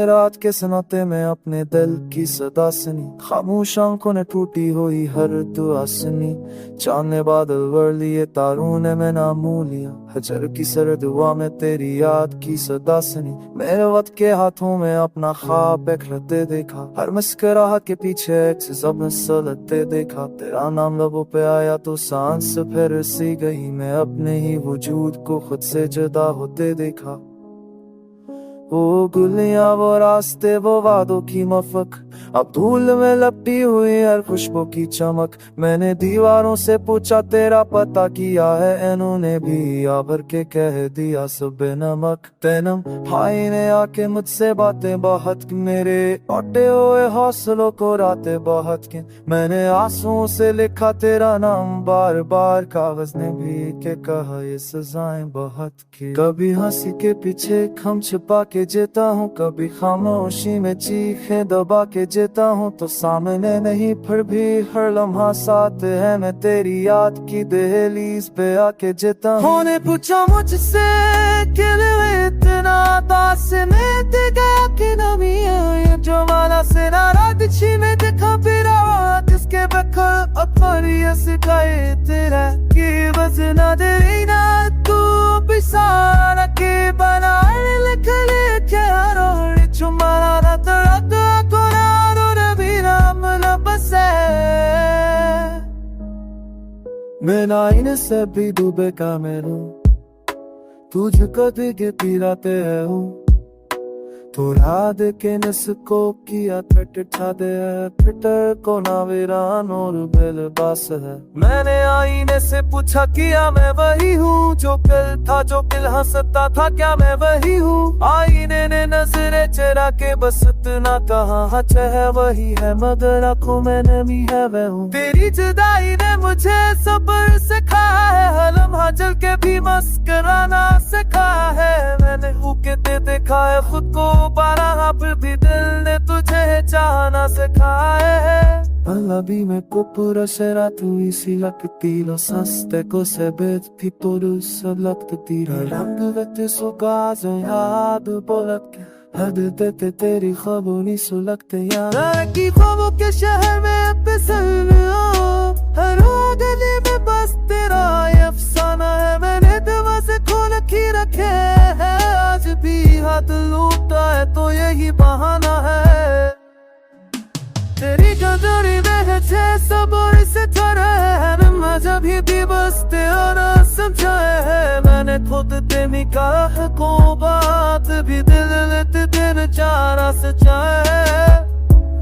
रात के सन्नाटे में अपने दिल की सदा सुनी, खामोश आंखों ने टूटी हुई हर दुआ सुनी। चांद ने बादल वर लिए, तारों ने मैं नामू लिया, हजर की सर्द दुआ में तेरी याद की सदा सुनी। मेरे वक्त के हाथों में अपना ख्वाब बिखरते देखा, हर मुस्कुराहट के पीछे एक ज़ब्र सलटते देखा। तेरा नाम लबों पे आया तो सांस फिर सी गई, मैं अपने ही वजूद को खुद से जुदा होते देखा। वो गुलियां, वो रास्ते, वो वादों की मफक, अब धूल में लपटी हुई हर खुशबू की चमक। मैंने दीवारों से पूछा तेरा पता किया है, इन्होंने भी आ भर के कह दिया सब नमक। तैनम भाई ने आके मुझसे बातें बहुत की, मेरे टूटे हुए हौसलों को रातें बहुत की। मैंने आंसुओं से लिखा तेरा नाम बार बार, कागज ने भी के कहा ये सजाएं बहुत की। कभी हंसी के पीछे खम छिपा के जीता हूँ, कभी खामोशी में चीखें दबा के जीता हूँ। तो सामने नहीं फिर भी हर लम्हा साथ है, मैं तेरी याद की दहलीज पे आके जीता हूँ। उन्होंने पूछा मुझसे क्यों इतना दास में दिखा कि नमी है, जो वाला से नाराज छी में दिखा फिरा जिसके बखल अपरिय सिखाए तेरा कि बस ना दे ना तू पिसाना के बना लिख ले क्या रोड़ी चुमाना ना तेरा तो कोना रो भी नाम ना बसे। मैं नाइन से भी डूबे का मेरू, तुझको दिखे पीराते हूँ। थोड़ा देखे नसको किया ठा दे, ट्विटर को ना वीरान और बेलबास है। मैंने आईने से पूछा किया मैं वही हूँ जो कल था, जो कल हंसता था, क्या मैं वही हूँ। आईने ने नजरे चरा के बस इतना कहा हच है वही है, मगर आंखों में नमी है वह हूँ। तेरी जुदाई ने मुझे सब्र सिखाया है, हलम जल के भी मस्कराना सिखाया है। मैंने ऊके ते देखा है खुद को बारह, फिर भी दिल ने तुझे चाहना सिखाया है। Allabi me kopura seratu isi lakti lo saste ko sebet piporu salakta tira rang vete so gaza yaad bolat हद देते तेरी ख्वाबों नी सुलगते यार की ख्वाबों के शहर में फिसल हर गली में बस तेरा अफसाना है। मैंने दवा से खोल के रखे है, आज भी हाथ लूटा है तो यही बहाना है। तेरी गदरी में है छह सबों से थरा है, मजा भी बस तेरा समझाए है। मैंने खुद ते निकाह को बात भी दिल लेते दिन चारा सचाए।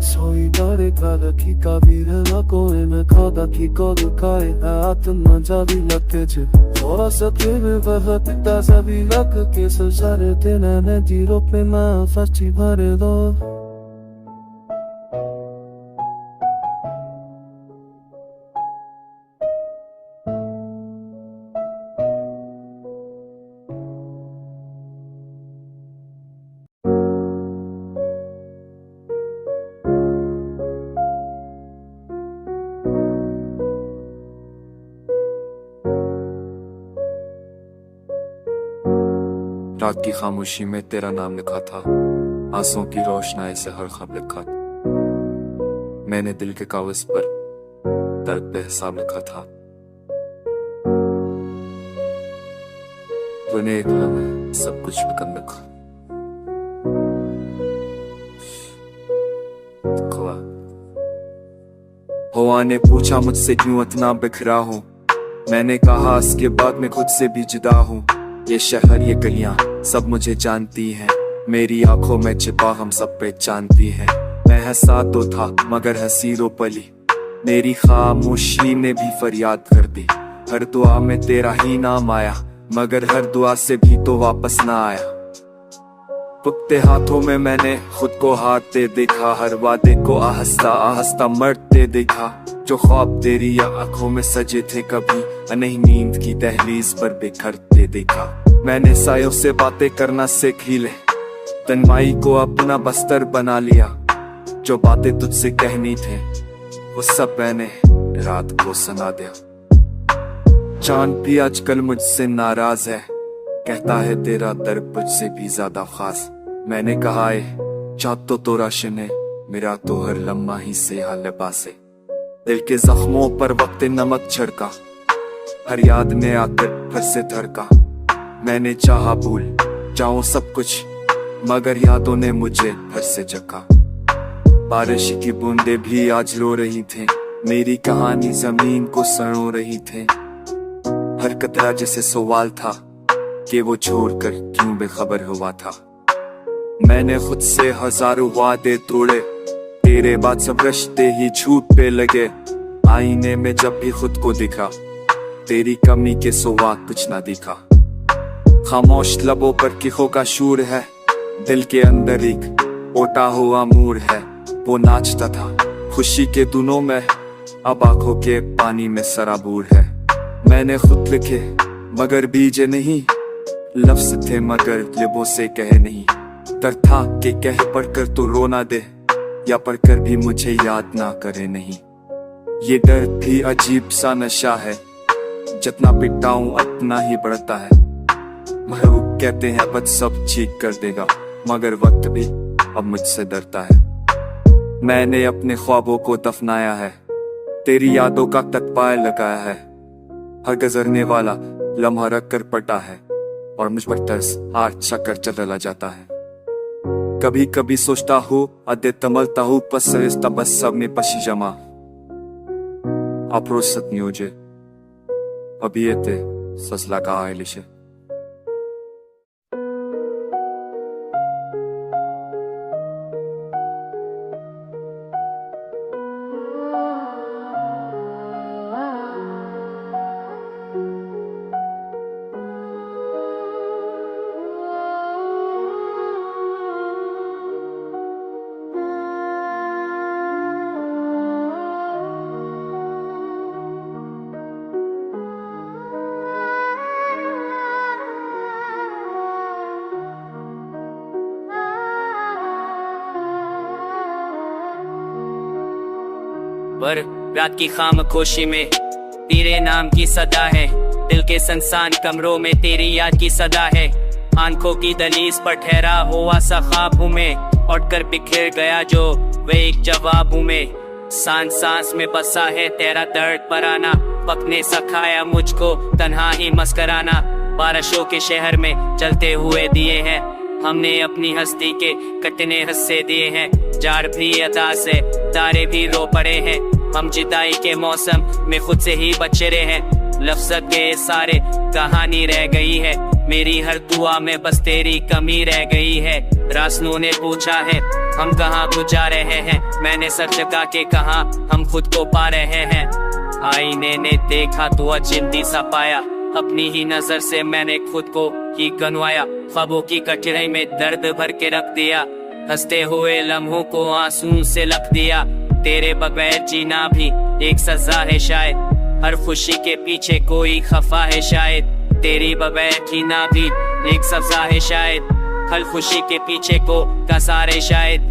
सोई डरे काल की कबीर लको में खोदा की को दुखाए, हाथ मजा भी लगते थे थोड़ा सा फिर वह पिता सभी लग के सारे दिन ने जीरो पे मैं फर्ची भर दो। रात की खामोशी में तेरा नाम लिखा था, आंसुओं की रोशनाई से हर खत लिखा। मैंने दिल के कागज पर दर्द पे हिसाब लिखा था। तूने एक लम्हे सब कुछ बिकन रखा। हवा ने पूछा मुझसे क्यों इतना बिखरा हूँ, मैंने कहा इसके बाद मैं खुद से भी जुदा हूँ। ये शहर ये गलियां सब मुझे जानती हैं, मेरी आंखों में छिपा हम सब पहचानती हैं। मैं हंसा तो था मगर हंसी रो पली, मेरी खामोशी ने भी फरियाद कर दी। हर दुआ में तेरा ही नाम आया, मगर हर दुआ से भी तो वापस ना आया। पुख्ते हाथों में मैंने खुद को हाथ दे देखा, हर वादे को आहिस्ता आहिस्ता मरते देखा। जो ख्वाब तेरी आंखों में सजे थे कभी नहीं नींद की दहलीज पर बिखरते देखा। मैंने सायों से बातें करना सीख ही ले, तन्हाई को अपना बस्तर बना लिया। जो बातें तुझसे कहनी थे वो सब मैंने रात को सुना दिया। चांद भी आजकल मुझसे नाराज है, कहता है तेरा दर्द मुझसे भी ज्यादा खास। मैंने कहा है चातो तो राशने मेरा तो हर लम्हा ही से हाल पासे, दिल के जख्मों पर वक्त नमक छिड़का, हर याद ने आकर फिर से धड़का। मैंने चाहा भूल जाऊं सब कुछ, मगर यादों ने मुझे फिर से जगा। बारिश की बूंदें भी आज रो रही थी, मेरी कहानी जमीन को सड़ो रही थी। हर कतरा जैसे सवाल था कि वो छोड़कर क्यों बेखबर हुआ था। मैंने खुद से हजारों वादे तोड़े, तेरे बाद सब रिश्ते ही झूठ पे लगे। आईने में जब भी खुद को दिखा, तेरी कमी के सिवा कुछ ना दिखा। खामोश लबों पर किखों का शूर है, दिल के अंदर एक ओटा हुआ मूड है। वो नाचता था खुशी के दुनों में, अब आंखों के पानी में सराबूर है। मैंने खुद लिखे मगर बीजे नहीं, लफ्ज थे मगर लिबों से कहे नहीं। डर था कि कह पढ़कर तो रोना दे, या पढ़कर भी मुझे याद ना करे नहीं। ये डर भी अजीब सा नशा है, जितना पिटाऊं उतना ही बढ़ता है। महबूब कहते हैं बस सब ठीक कर देगा, मगर वक्त भी अब मुझसे डरता है। मैंने अपने ख्वाबों को दफनाया है, तेरी यादों का तकपाय लगाया है। हर गुजरने वाला लम्हा रख कर पटा है, और मुझ पर तरस हाथ चक्कर चला जाता है। कभी कभी सोचता हूँ अदे तमलता हूँ पसरिस्ता बस सब में पशी जमा। अप्रोसत न्यूजे अभी ते ससला का आयलिशे। पर रात की खामोशी में तेरे नाम की सदा है, दिल के संसान कमरों में तेरी याद की सदा है। आंखों की दलीज पर ठहरा हुआ सा ख्वाब हूँ मैं, उठ कर बिखर गया जो वे एक जवाब हूँ मैं। सांस सांस में बसा है तेरा दर्द पराना, वक्त ने सिखाया मुझको तन्हा ही मस्कराना। बारिशों के शहर में चलते हुए दिए हैं, हमने अपनी हस्ती के कटने हिस्से दिए हैं। जार भी अदा से तारे भी रो पड़े हैं, हम जुदाई के मौसम में खुद से ही बचे रहे हैं। लफ्ज़ के सारे कहानी रह गई है, मेरी हर दुआ में बस तेरी कमी रह गई है। रासनों ने पूछा है हम कहाँ गुजार रहे हैं, मैंने सर जगा के कहा हम खुद को पा रहे हैं। आईने ने देखा तो अचिंती सा पाया, अपनी ही नजर से मैंने खुद को ही गनवाया। ख्वाबों की कठिनाई में दर्द भर के रख दिया, हंसते हुए लम्हों को आंसू से लख दिया। तेरे बगैर जीना भी एक सजा है शायद, हर खुशी के पीछे कोई खफा है शायद। तेरी बगैर जीना भी एक सजा है शायद, हर खुशी के पीछे को कसार है शायद।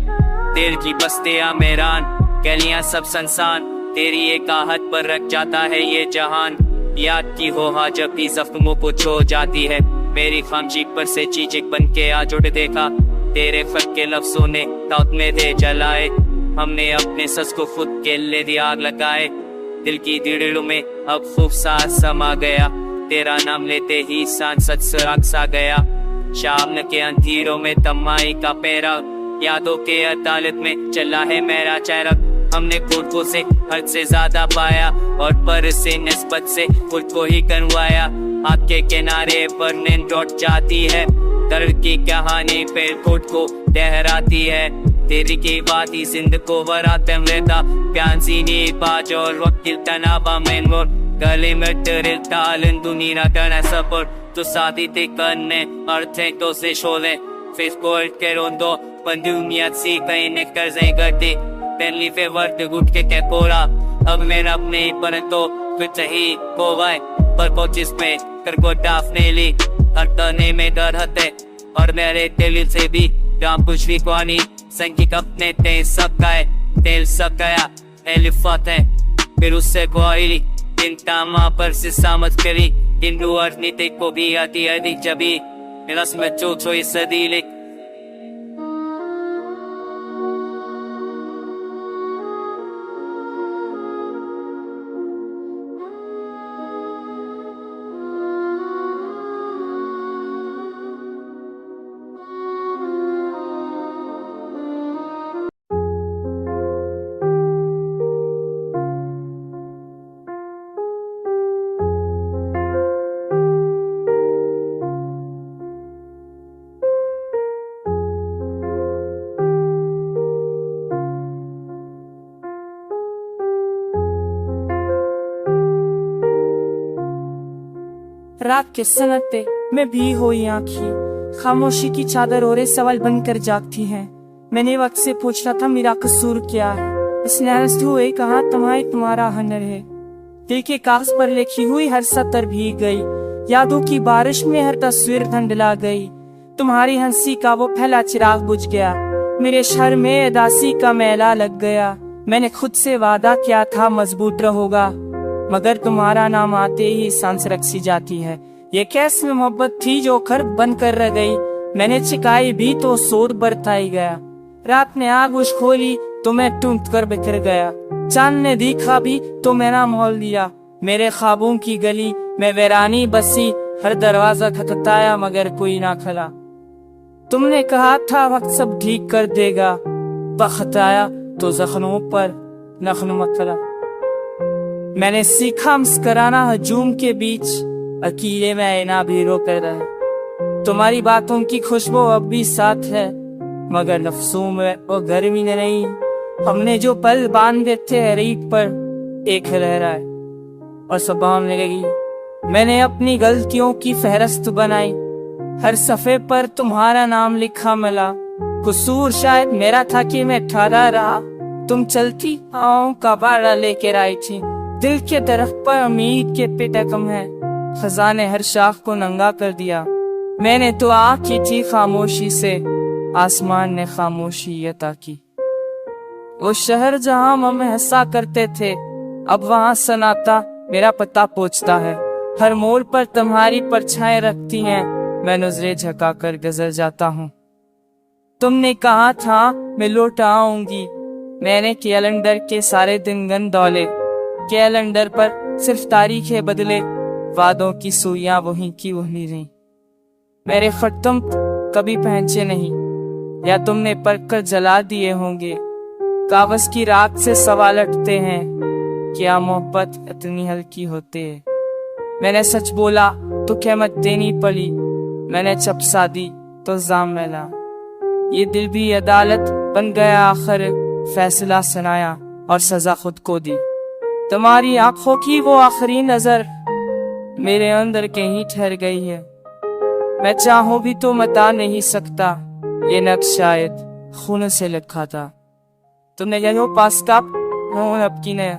दिल की बस्तियां मेरान गलियां सब संसान, तेरी एक आहट पर रख जाता है ये जहान। याद की हो हाँ जब भी जख्मों को छो जाती है, मेरी खामोशी पर से चीज बन के आ जुड़ देखा। तेरे फट के लफ्जों ने ताउत में दे जलाए, हमने अपने सस को खुद के ले दिया आग लगाए। दिल की दिड़ों में अब खूब सांस समा गया, तेरा नाम लेते ही सांसद सुराग सा गया। शाम के अंधेरों में तमाई का पैरा, यादों के अदालत में चला है मेरा चेहरा। हमने खुद को से हद से ज्यादा पाया, और पर से निस्बत से खुद को ही करवाया। आग के किनारे पर नींद लौट जाती है, दर्द की कहानी पे खुद को दोहराती है। तेरी की बात ही जिंद को वरातम रहता, प्यासी नी बाज और वकील तनाबा में मोर गले में तेरे तालन दुनिया करना सफर। तो शादी ते करने अर्थे तो से शोले फेस कोल के रोंदो पंदुनिया सी कहीं निकल जाए करती पहली फे वर्ड गुट के कोरा। अब मेरा अपने पर तो कुछ ही को वाई पर कोचिस में कर को डाफने ली, हर तने में डर हते और मेरे दिल से भी काम कुछ भी कोनी। संगीत अपने ते सकाए तेल सकाया एलिफत है, फिर उससे गोइली दिन तामा पर से सामत करी। हिंदू अर्थनीति को भी आती अधिक जबी मिलस में चो सदीले रात के सन्नाटे में भी हुई आंखें खामोशी की चादर ओढ़े सवाल बनकर जागती हैं। मैंने वक्त से पूछा था मेरा कसूर क्या है। उसने हंसते हुए कहा तुम्हारा हनर है। दिल के कागज पर लिखी हुई हर सतर भीग गई, यादों की बारिश में हर तस्वीर धुंधला गई। तुम्हारी हंसी का वो पहला चिराग बुझ गया, मेरे शहर में उदासी का मेला लग गया। मैंने खुद से वादा किया था मजबूत रहोगा, मगर तुम्हारा नाम आते ही सांस रखी जाती है। ये कैसी मोहब्बत थी जो खर बन कर रह गई। मैंने चिकाई भी तो शोर बरताई गया। रात ने आगोश खोली तो मैं टूट कर बिखर गया। चांद ने दिखा भी तो मैंने मोल दिया। मेरे ख्वाबों की गली में वीरानी बसी, हर दरवाजा खटखटाया मगर कोई ना खुला। तुमने कहा था वक्त सब ठीक कर देगा, वक्त आया तो जख्मों पर नखन मखला। मैंने सीखा मुस्कुराना हजूम के बीच, अकेले में आईना भी रो कर रहा। तुम्हारी बातों की खुशबू अब भी साथ है, मगर नफ्सों में वो गर्मी नहीं। हमने जो पल बांधे थे रीत पर एक रह रहा है और संभालने लगी। मैंने अपनी गलतियों की फहरिस्त बनाई, हर सफ़े पर तुम्हारा नाम लिखा मिला। कसूर शायद मेरा था कि मैं ठहरा रहा। तुम चलती आँखों का बाड़ा लेकर आई थी। दिल के दरख्त पर उम्मीद के पिटकम है, खजा ने हर शाख को नंगा कर दिया। मैंने तो आँख की थी खामोशी से, आसमान ने खामोशी अता की। वो शहर जहाँ हम हंसा करते थे, अब वहाँ सन्नाटा मेरा पता पूछता है। हर मोड़ पर तुम्हारी परछाएं रखती हैं, मैं नजरें झुका कर गुजर जाता हूँ। तुमने कहा था मैं लौट आऊंगी, मैंने कैलेंडर के सारे दिन गन दौले। कैलेंडर पर सिर्फ तारीखें बदले, वादों की सुइयां वहीं की वहीं रही। मेरे खत तुम कभी पहुंचे नहीं, या तुमने पढ़ कर जला दिए होंगे। कागज की राख से सवाल उठते हैं, क्या मोहब्बत इतनी हल्की होती है। मैंने सच बोला तो कीमत देनी पड़ी, मैंने चपसा दी तो इल्जाम मिला। ये दिल भी अदालत बन गया, आखिर फैसला सुनाया और सजा खुद को दी। तुम्हारी आंखों की वो आखिरी नजर मेरे अंदर कहीं ठहर गई है। मैं चाहूं भी तो बता नहीं सकता, ये नक्श शायद खून से लिखा था। तुमने यही पास का अब की ने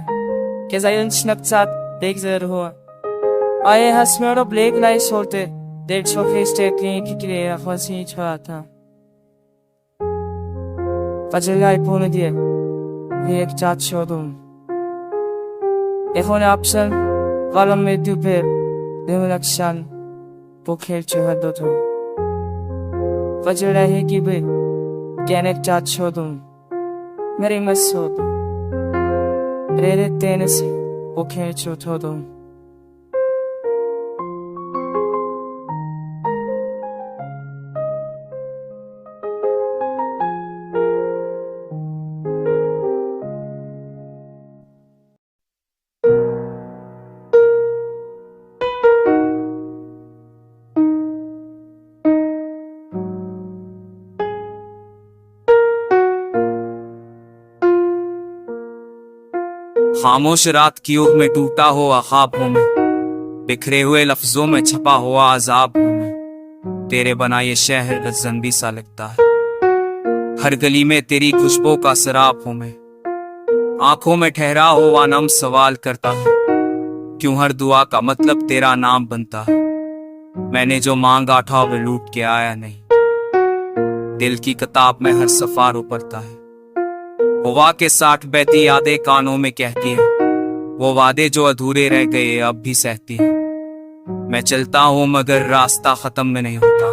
के जाइन स्नैपचैट देख जर हो आए हस्मेरो ब्लेक नाइस होते देख शोकेस टेक्निक की लिए खासी छा था। पचलाई पोने दिए ये एक चाट शो तुम এখন অপশন কলম में দুপে দেমলাকশান পোখের চহদ তো वजह है कि बे कहने चाट शो तुम मेरी मसोद रेरे तेने से पोखेर चोथो तुम। खामोश रात की ऊह में टूटा हुआ ख्वाब हूँ मैं, बिखरे हुए लफ्जों में छपा हुआ अजाब हूँ मैं। तेरे बना ये शहर गजनबी सा लगता है, हर गली में तेरी खुशबू का सराब हूँ मैं। आंखों में ठहरा हुआ नम सवाल करता हूँ, क्यों हर दुआ का मतलब तेरा नाम बनता है। मैंने जो मांगा था वो लूट के आया नहीं, दिल की किताब में हर सफार उपरता है। हुआ के 60 बहती यादें कानों में कहती है, वो वादे जो अधूरे रह गए अब भी सहती है। मैं चलता हूँ मगर रास्ता खत्म में नहीं होता,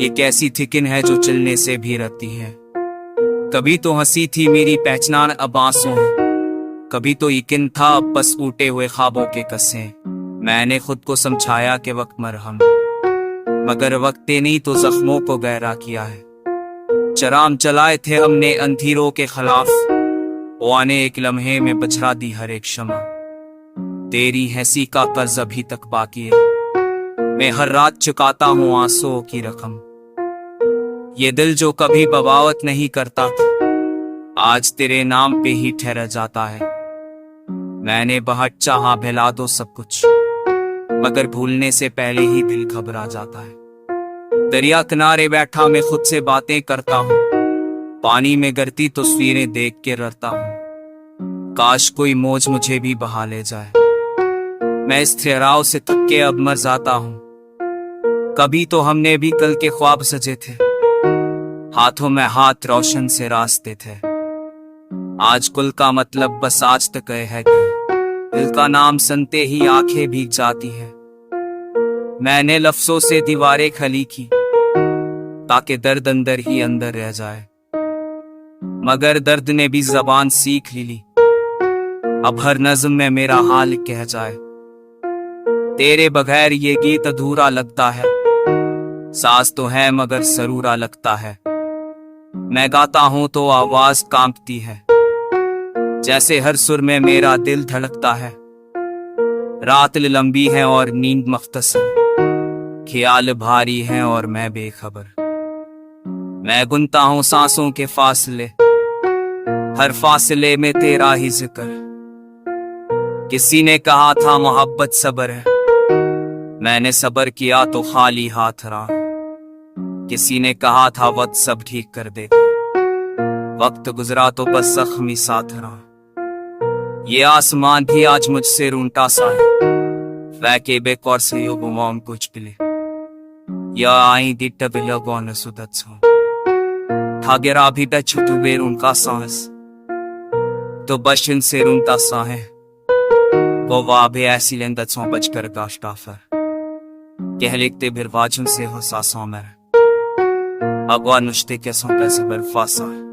ये कैसी थिकिन है जो चलने से भी रहती है। कभी तो हंसी थी मेरी पहचान अब आंसू है, कभी तो यकीन था अब बस टूटे हुए ख्वाबों के कसे। मैंने खुद को समझाया कि वक्त मरहम, मगर वक्त ने नहीं तो जख्मों को गहरा किया है। चराम चलाए थे हमने अंधेरों के खिलाफ, वो आने एक लम्हे में बछड़ा दी हर एक शमा। तेरी हंसी का कर्ज अभी तक बाकी है, मैं हर रात चुकाता हूँ आंसुओं की रकम। ये दिल जो कभी बगावत नहीं करता था, आज तेरे नाम पे ही ठहर जाता है। मैंने बहुत चाहा भुला दो सब कुछ, मगर भूलने से पहले ही दिल घबरा जाता है। दरिया किनारे बैठा मैं खुद से बातें करता हूँ, पानी में गिरती तस्वीरें देख के डरता हूँ। काश कोई मौज मुझे भी बहा ले जाए। मैं इस ठहराव से थक के अब मर जाता हूँ। कभी तो हमने भी कल के ख्वाब सजे थे, हाथों में हाथ रोशन से रास्ते थे। आज कुल का मतलब बस आज तक है कि दिल का नाम सुनते ही आंखें भीग जाती है। मैंने लफ्जों से दीवारें खली की ताकि दर्द अंदर ही अंदर रह जाए, मगर दर्द ने भी जबान सीख ली। अब हर नज्म में मेरा हाल कह जाए। तेरे बगैर ये गीत अधूरा लगता है, सास तो है मगर सरूरा लगता है। मैं गाता हूं तो आवाज कांपती है, जैसे हर सुर में मेरा दिल धड़कता है। रात लंबी है और नींद मुख्तसर, ख्याल भारी है और मैं बेखबर। मैं गुनता हूं सांसों के फासले, हर फासले में तेरा ही जिक्र। किसी ने कहा था मोहब्बत सब्र है, मैंने सब्र किया तो खाली हाथ रहा। किसी ने कहा था वक्त सब ठीक कर दे, वक्त गुजरा तो बस जख्मी साथ रहा। ये आसमान भी आज मुझसे रूंटा सा है, वैके बेकौर से यो गुमाम कुछ पिले या आई दिट्टा बिला गौन सुदत सो ठागेरा भी टच बेर उनका सांस तो बशन से रूंटा सा है। वो वाबे ऐसी लेंदत सो बचकर गाश्ताफर कह लिखते बिरवाजन से हो सासों में अब नुश्ते के सो पैसे बर्फासा है।